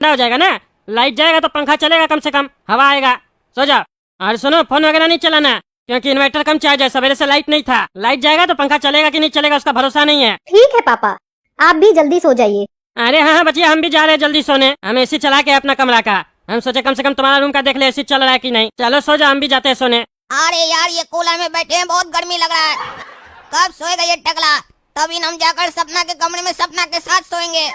हो जाएगा ना, लाइट जाएगा तो पंखा चलेगा, कम से कम हवा आएगा। सो जाओ। और सुनो, फोन वगैरह नहीं चलाना, क्योंकि इन्वर्टर कम चार्ज है, सवेरे से लाइट नहीं था। लाइट जाएगा तो पंखा चलेगा कि नहीं चलेगा उसका भरोसा नहीं है। ठीक है पापा, आप भी जल्दी सो जाइए। अरे हाँ बच्चिया, हम भी जा रहे हैं जल्दी सोने। हम एसी चला के अपना कमरा का, हम सोचे कम से कम तुम्हारा रूम का देख ले एसी चल रहा है कि नहीं। चलो सो जाओ, हम भी जाते हैं सोने। अरे यार, ये कूलर में बैठे हैं, बहुत गर्मी लग रहा है। कब सोएगा ये टकला? तभी हम जाकर सपना के कमरे में सपना के साथ सोएंगे,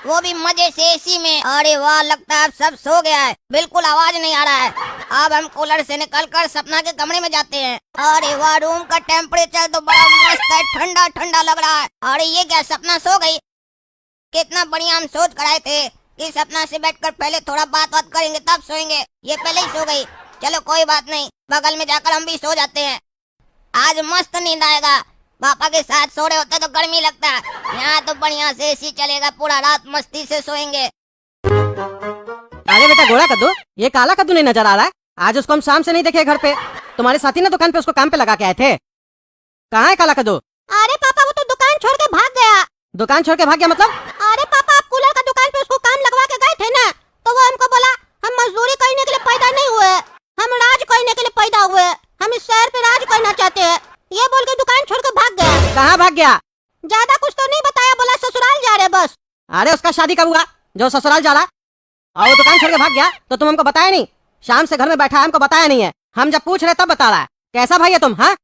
वो भी मजे से एसी में। अरे वाह, लगता है अब सब सो गया है, बिल्कुल आवाज नहीं आ रहा है। अब हम कूलर से निकलकर सपना के कमरे में जाते हैं। अरे वाह, रूम का टेम्परेचर तो बड़ा मस्त है, ठंडा ठंडा लग रहा है। अरे ये क्या, सपना सो गई? कितना बढ़िया हम सोच कर आए थे कि सपना से बैठकर पहले थोड़ा बात करेंगे तब सोएंगे, ये पहले ही सो गई। चलो कोई बात नहीं, बगल में जाकर हम भी सो जाते हैं। आज मस्त नींद आएगा। पापा के साथ सो रहे होते तो गर्मी लगता, यहाँ तो बढ़िया से एसी चलेगा, पूरा रात मस्ती से सोएंगे। अरे बेटा गोरा कद्दू, ये काला कद्दू नहीं नजर आ रहा है? आज उसको हम शाम से नहीं देखे घर पे। तुम्हारे साथी ने दुकान पे उसको काम पे लगा के आए थे। कहाँ है काला कद्दू? अरे पापा, वो तो दुकान छोड़ के भाग गया। दुकान छोड़ के भाग गया मतलब? अरे पापा, आप कूलर का दुकान पे उसको काम लगवा के गए थे ना, तो वो हमको बोला हम मजदूरी करने के लिए पैदा नहीं हुए, हम राज करने के लिए पैदा हुए, हम इस शहर पे राज करना चाहते हैं, ये बोल के दुकान छोड़ के भाग गया। कहाँ भाग गया? ज्यादा कुछ तो नहीं बताया, बोला ससुराल जा रहे बस। अरे उसका शादी कब हुआ जो ससुराल जा रहा? और वो दुकान छोड़ के भाग गया तो तुम हमको बताया नहीं? शाम से घर में बैठा है, हमको बताया नहीं है। हम जब पूछ रहे तब बता रहा है। कैसा भाई है तुम? हाँ,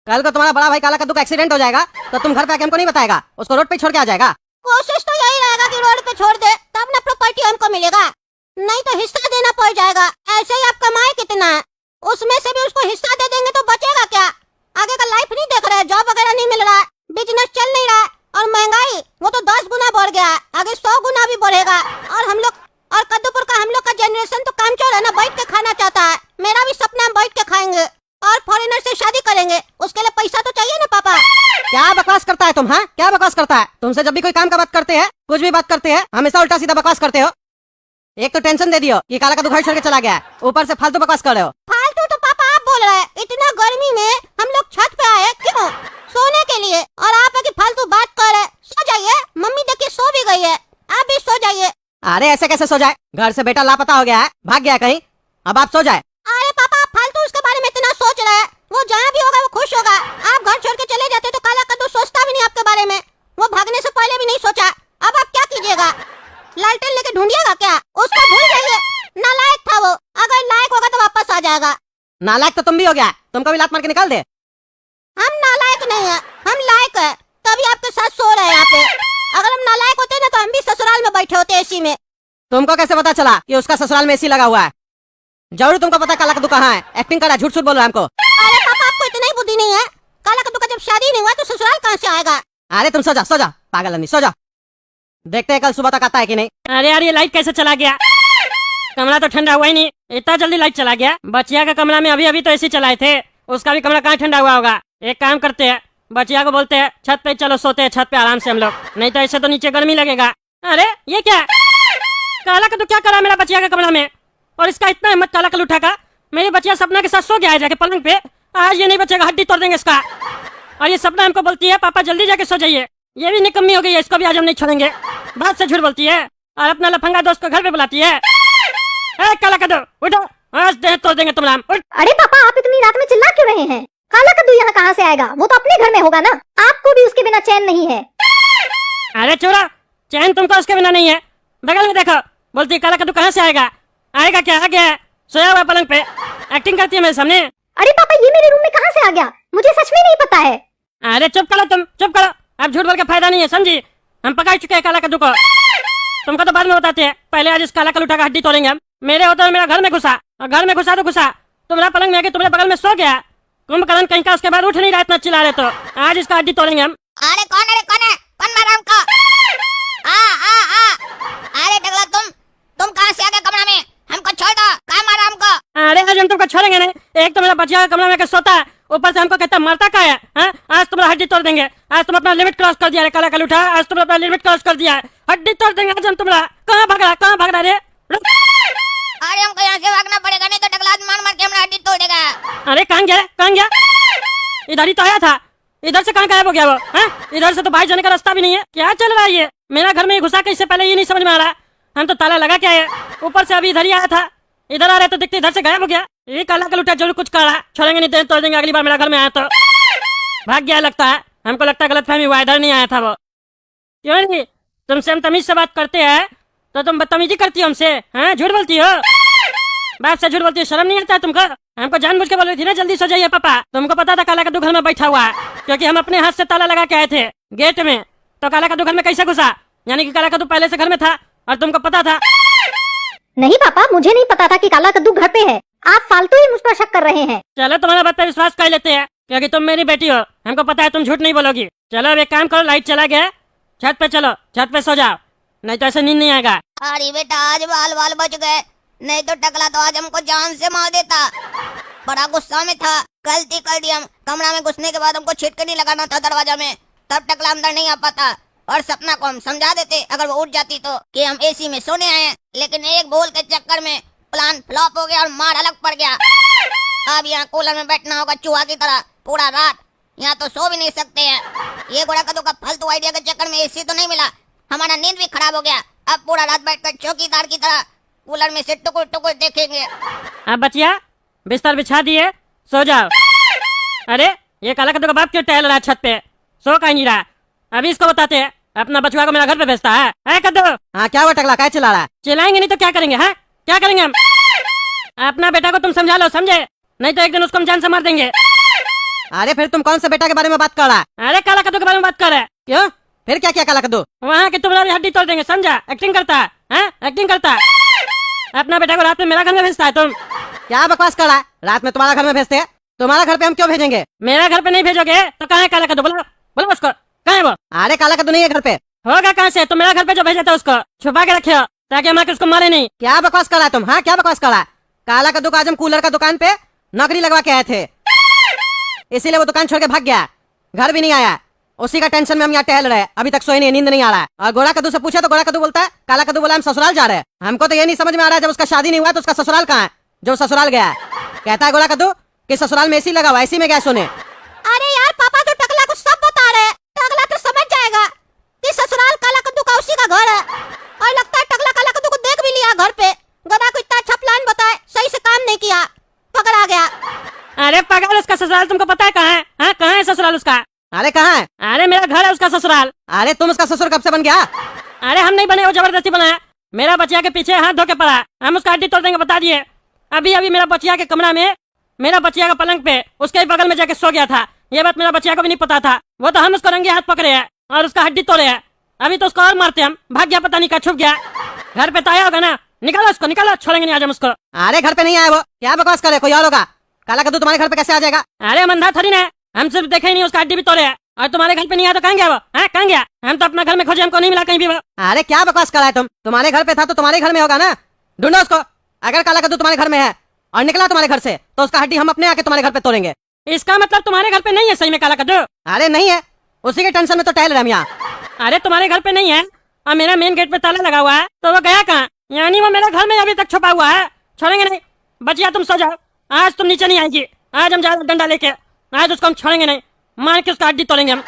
कल को तुम्हारा बड़ा भाई काला कद्दू का एक्सीडेंट हो जाएगा तो तुम घर पे आके हमको नहीं बताएगा, उसको रोड पे छोड़ के आ जाएगा। कोशिश तो यही रहेगा कि रोड पे छोड़ दे, तब ना प्रॉपर्टी हमको मिलेगा, नहीं तो हिस्सा देना पड़ जाएगा। ऐसे ही आप कमाए कितना है, उसमें से भी उसको हिस्सा दे देंगे तो बचेगा क्या? आगे का लाइफ नहीं देख रहे हैं, जॉब वगैरह नहीं मिल रहा है, बिजनेस चल नहीं रहा है, और महंगाई वो तो 10 गुना बढ़ गया है, आगे 100 गुना भी बढ़ेगा। और हम लोग और कद्दूपुर का हम लोग का जनरेशन तो कामचोर है ना, बैठ के खाना चाहता है। मेरा भी सपना है बैठ के खाएंगे और फॉरेनर से शादी करेंगे, उसके लिए पैसा तो चाहिए ना पापा। क्या बकवास करता है तुम? हाँ, क्या बकवास करता है? तुमसे जब भी कोई काम का बात करते हैं, कुछ भी बात करते हैं, हमेशा उल्टा सीधा बकवास करते हो। एक तो टेंशन दे दियो कि काला कद्दू घर छोड़ के चला गया है, ऊपर से फालतू बकवास कर रहे हो। फालतू तो पापा आप बोल रहे हैं, इतना गर्मी में हम लोग छत पे आए क्यों? सोने के लिए, और आप आके फालतू बात कर रहे। सो जाइए, मम्मी देखिए सो भी गई है, आप भी सो जाइए। अरे ऐसे कैसे सो जाए? घर से बेटा लापता हो गया है, भाग गया कहीं, अब आप सो जाए। अरे पापा, आप फालतू उसके बारे में इतना सोच रहे हैं, वो जहाँ भी होगा वो खुश होगा। आप घर छोड़ के चले जाते तो काला कद्दू सोचता भी नहीं आपके बारे में, वो भागने से पहले भी नहीं सोचा। अब आप क्या कीजिएगा? लालटेन लेके ढूंढिएगा क्या? उसको भूल जाइए, नालायक था वो, अगर लायक होगा तो वापस आ जाएगा। नालायक तो तुम भी हो गया, तुमको भी लात मार के निकाल दे। हम नालायक नहीं है, हम लायक है, तभी आपके साथ सो रहे हैं यहाँ पे। अगर हम नालायक होते ना तो हम भी ससुराल में बैठे होते एसी में। तुमको कैसे पता चला कि उसका ससुराल में एसी लगा हुआ है? जरूर तुमको पता काला कद्दू कहाँ है, एक्टिंग कर रहा है, झूठ झूठ बोल रहा है हमको। अरे पापा, आपको इतनी बुद्धि नहीं है? काला कद्दू का जब शादी नहीं हुआ तो ससुराल कहाँ से आएगा? अरे तुम सो जा पागल आदमी, सो जा। देखते हैं कल सुबह तक आता है कि नहीं। अरे यार, ये लाइट कैसे चला गया? कमरा तो ठंडा हुआ ही नहीं, इतना जल्दी लाइट चला गया। बचिया का कमरा में अभी अभी तो एसी चलाए थे, उसका भी कमरा कहाँ ठंडा हुआ होगा। एक काम करते हैं, बचिया को बोलते हैं छत पे चलो, सोते हैं छत पे आराम से हम लोग, नहीं तो ऐसे तो नीचे गर्मी लगेगा। अरे ये क्या, काला कद्दू क्या करा मेरा बचिया का कमरा में? और इसका इतना हिम्मत काला कद्दू उठा का, मेरी बचिया सपना के साथ सो गया है जाके पलंग पे। आज ये नहीं बचेगा, हड्डी तोड़ देंगे इसका। और ये सपना हमको बोलती है पापा जल्दी जाके सो जाइए, ये भी निकम्मी हो गई है, इसको भी आज हम नहीं छोड़ेंगे। बात से झूठ बोलती है और अपना लफंगा दोस्त को घर पे बुलाती है। काला कद्दू उठो, आज देह तोड़ देंगे तुम। अरे पापा, आप इतनी रात में चिल्ला क्यों रहे हैं? काला कद्दू यहाँ कहाँ से आएगा? वो तो अपने घर में होगा ना, आपको भी उसके बिना चैन नहीं है। अरे चोरा, चैन तुमको उसके बिना नहीं है। बगल में देखो, बोलती है काला कद्दू कहाँ से आएगा? आएगा क्या, आ गया सोया हुआ पलंग पे, एक्टिंग करती है मेरे सामने। अरे पापा, ये मेरे रूम में कहाँ से आ गया? मुझे सच में नहीं पता है। अरे चुप करो तुम, चुप करो, अब झूठ बोल के फायदा नहीं है, समझी? हम पका चुके हैं काला कद्दू को, तुमको तो बाद में बताते हैं, पहले आज इस काला कद्दू उठा का हड्डी तोड़ेंगे हम। मेरे होते मेरा घर में घुसा, और घर में घुसा तो घुसा, तुम्हारा पलंग में आके तुम्हारे बगल में सो गया, कुंभकर्ण कहीं का, उसके बाद उठ नहीं रहा, इतना चिल्ला रहे तो आज इसका हड्डी तोड़ेंगे हम। अरे कौन है, कौन मारा हमको? अरे टकला, तुम कहाँ से आ गए कमरा में? हमको छोड़ दो, कहाँ मारा हमको? अरे आज हम तुमको छोड़ेंगे नहीं, एक तो मेरा बचिया का कमरा में के सोता है, ऊपर से हमको कहता मरता का है। आज तुम्हारा हड्डी तोड़ देंगे, आज तुम अपना लिमिट क्रॉस कर दिया है काला कद्दू उठा, आज तुम अपना लिमिट क्रॉस कर दिया है, हड्डी तोड़ देंगे आज हम तुम्हारा। कहाँ भाग रहा रे? अरे हमको यहाँ से भागना पड़ेगा, नहीं तो टकला मार के हमारा हड्डी तोड़ेगा। अरे कहाँ गया? इधर ही तो आया था, इधर से कहाँ गायब हो गया वो? इधर से तो बाहर जाने का रास्ता भी नहीं है, क्या चल रहा है ये? मेरा घर में घुसा के इससे पहले ये नहीं समझ में आ रहा हम तो ताला लगा के आए, ऊपर से अभी इधर ही आया था, इधर आ रहे तो दिखते इधर से गायब हो गया। ये काला कलूटा जरूर कुछ करा, छोड़ेंगे नहीं तो तोड़ देंगे अगली बार मेरा घर में आया तो। भाग गया लगता है, हमको लगता है गलतफहमी हुआ, इधर नहीं आया था वो। क्यों नहीं, तुमसे हम तमीज से बात करते हैं तो तुम बदतमीजी करती हो हमसे, हाँ झूठ बोलती हो, बाप से झूठ बोलती हो, शर्म नहीं आता है तुमको? हमको जानबूझ के बोल रही थी ना जल्दी सो जाइए पापा, तुमको पता था काला कद्दू घर में बैठा हुआ है, क्योंकि हम अपने हाथ से ताला लगा के आए थे गेट में, तो काला कद्दू घर में कैसे घुसा? यानी कि काला कद्दू पहले से घर में था और तुमको पता था। नहीं पापा, मुझे नहीं पता था कि काला कद्दू घर पे है। आप फालतू ही मुझ पर शक कर रहे हैं। चलो तुम्हारा बात पे विश्वास कर लेते हैं, क्योंकि तुम मेरी बेटी हो, हमको पता है तुम झूठ नहीं बोलोगी। चलो अब एक काम करो, लाइट चला गया, छत पे चलो, छत पे सो जाओ, नहीं तो ऐसे नींद नहीं आएगा। अरे बेटा आज बाल बाल बच गए, नहीं तो टकला तो आज हमको जान से मार देता। बड़ा गुस्सा में था, गलती कर दी हम। कमरा में घुसने के बाद हमको छिटकनी लगाना था दरवाजा में, तब टकला अंदर नहीं आ पाता। और सपना को हम समझा देते अगर वो उठ जाती तो कि हम एसी में सोने आए हैं, लेकिन एक बोल के चक्कर में प्लान फ्लॉप हो गया और मार अलग पड़ गया। अब यहाँ कूलर में बैठना होगा चूहा की तरह पूरा रात, यहाँ तो सो भी नहीं सकते हैं। ये गोड़ा कद्दू का फालतू आइडिया के चक्कर में एसी तो नहीं मिला, हमारा नींद भी खराब हो गया। अब पूरा रात बैठकर चौकीदार की तरह कूलर में से टुकुर टुकुर देखेंगे। अब बचिया बिस्तर बिछा दिए, सो जाओ। अरे ये काला कद्दू का बाप क्यों टहल रहा है छत पे, सो कहीं नहीं रहा? अभी इसको बताते हैं, अपना बचुआ को मेरा घर पे भेजता है कद्दू। हाँ क्या हुआ टकला, क्या चिल्ला रहा है? चिल्लाएंगे नहीं तो क्या करेंगे, हैं क्या करेंगे हम? अपना बेटा को तुम समझा लो, समझे? नहीं तो एक दिन उसको हम जान से मार देंगे। अरे फिर तुम कौन से बेटा के बारे में बात कर रहा है? अरे काला कद्दू के बारे में बात कर रहे हैं। क्यों, फिर क्या किया काला कद्दू? वहाँ की तुम्हारी हड्डी तोड़ देंगे, समझा? एक्टिंग करता है, हैं एक्टिंग करता है। अपना बेटा को रात में मेरा घर में भेजता है तुम। क्या बकवास कर रहा है? रात में तुम्हारा घर में भेजते हैं, तुम्हारा घर पे हम क्यों भेजेंगे? मेरा घर पे नहीं भेजोगे तो कहाँ है काला कद्दू? बोलो बोलो उसको, कहाँ है वो? अरे काला कद्दू नहीं है घर पे। होगा कहाँ से? तुम मेरा घर पे जो भेजे थे उसको छुपा के रखे हो ताकि हम आके उसको मारे नहीं। क्या बकवास कर रहा है तुम? हाँ क्या बकवास कर रहा है? काला कद्दू को आज हम कूलर का दुकान पे नौकरी लगवा के आए थे, इसीलिए वो दुकान छोड़ के भाग गया, घर भी नहीं आया। उसी का टेंशन में हम यहाँ टहल रहे, अभी तक सोए नहीं, नींद नहीं आ रहा है। और गोरा कद्दू से पूछा तो गोरा कद्दू बोलता है, काला कद्दू बोला हम ससुराल जा रहे हैं। हमको तो ये नहीं समझ में आ रहा है, जब उसका शादी नहीं हुआ तो उसका ससुराल कहाँ है जो ससुराल गया है? कहता है गोरा कद्दू कि ससुराल में एसी लगा हुआ, एसी में गया सोने। अरे यार पापा तो टकला को सब बता रहे हैं, टकला तो समझ जाएगा कि ससुराल काला कद्दू का उसी का घर है। और लगता है टकला काला कद्दू को देख भी लिया घर पे। गोरा को इतना अच्छा प्लान बताए, सही से काम नहीं किया, पकड़ा गया। अरे पागल, उसका ससुराल तुमको पता है कहाँ है? हाँ कहाँ है ससुराल उसका? अरे कहाँ है? अरे मेरा घर है उसका ससुराल। अरे तुम उसका ससुर कब से बन गया? अरे हम नहीं बने, वो जबरदस्ती बनाया। मेरा बचिया के पीछे हाथ धो के पड़ा है, हम उसका हड्डी तोड़ देंगे, बता दिए। अभी अभी मेरा बचिया के कमरा में, मेरा बचिया का पलंग पे उसके ही बगल में जाके सो गया था। ये बात मेरा बचिया को भी नहीं पता था, वो तो हम उसको रंगे हाथ पकड़े हैं और उसका हड्डी तोड़े हैं। अभी तो उसको और मारते हम, भाग गया, पता नहीं कहाँ छुप गया। घर पे तो आया होगा ना, निकालो उसको, निकालो, छोड़ेंगे नहीं आज हम उसको। अरे घर पे नहीं आया वो, क्या बकवास करे, कोई और होगा। काला कद्दू तुम्हारे घर पे कैसे आ जाएगा? अरे हम अंधा थोड़ी ना, हम सिर्फ देखे ही नहीं, उसका हड्डी भी तोड़े है। और तुम्हारे घर पे नहीं आया तो कहाँ गया वो? हाँ कहाँ गया? हम तो अपना घर में खोजे, हमको नहीं मिला कहीं भी वो। अरे क्या बकवास कर रहा है तुम? तुम्हारे घर पे था तो तुम्हारे घर में होगा ना, ढूंढो उसको। अगर काला कद्दू तुम्हारे घर में है और निकला तुम्हारे घर से तो उसका हड्डी हम अपने आके तुम्हारे घर पे तोड़ेंगे। इसका मतलब तुम्हारे घर पे नहीं है सही में काला कद्दू? अरे नहीं है, उसी के टेंशन में तो टहल रहे हम यहाँ। अरे तुम्हारे घर पे नहीं है और मेरा मेन गेट पे ताला लगा हुआ है, तो वो गया कहाँ? यानी वो मेरे घर में अभी तक छुपा हुआ है। छोड़ेंगे नहीं, बचिया तुम सो जाओ, आज तुम नीचे नहीं आएगी। आज हम जाएंगे डंडा लेके, आज उसको हम छोड़ेंगे नहीं, मार के उसका हड्डी तोड़ेंगे हम।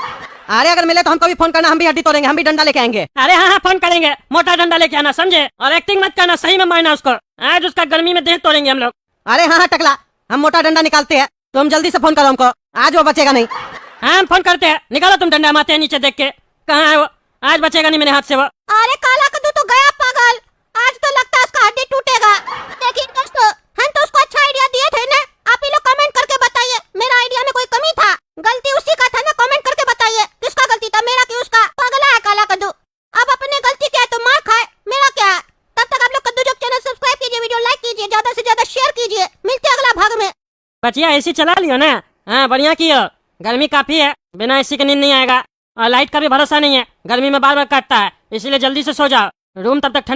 अरे अगर मिले तो हमको भी फोन करना, हम भी हड्डी तोड़ेंगे, हम भी डंडा लेके आएंगे। अरे हाँ हाँ फोन करेंगे, मोटा डंडा लेके आना, समझे? और एक्टिंग मत करना, सही में मारना उसको। आज उसका गर्मी में देह तोड़ेंगे हम लोग। अरे हाँ हाँ टकला, हम मोटा डंडा निकालते हैं, तुम जल्दी से फोन करो हमको, आज वो बचेगा नहीं। हाँ हम फोन करते हैं, निकालो तुम डंडा, मारते हैं नीचे देख के, कहाँ है वो? आज बचेगा नहीं मेरे हाथ से वो। अरे काला कद्दू तो गया पागल, आज तो लगता है उसका हड्डी टूटेगा। लेकिन दोस्तों, हम तो उसको अच्छा आइडिया दिए थे ना, आप ही लोग कमेंट करके बताइए मेरा आइडिया में कोई कमी था? गलती उसी का था ना, कमेंट करके बताइए किसका गलती था, मेरा कि उसका? पगला है काला कद्दू, अब अपने गलती क्या है तो मार खाए, मेरा क्या है? तब तक आप लोग कद्दू जोक चैनल सब्सक्राइब कीजिए, वीडियो लाइक कीजिए, ज्यादा से ज्यादा शेयर कीजिए। मिलते हैं अगला भाग में। बचिया एसी चला लियो ना? हाँ बढ़िया कियो, गर्मी काफी है, बिना एसी के नींद नहीं आएगा। और लाइट का भी भरोसा नहीं है, गर्मी में बार बार काटता है, इसीलिए जल्दी से सो जाओ, रूम तब तक ठंडा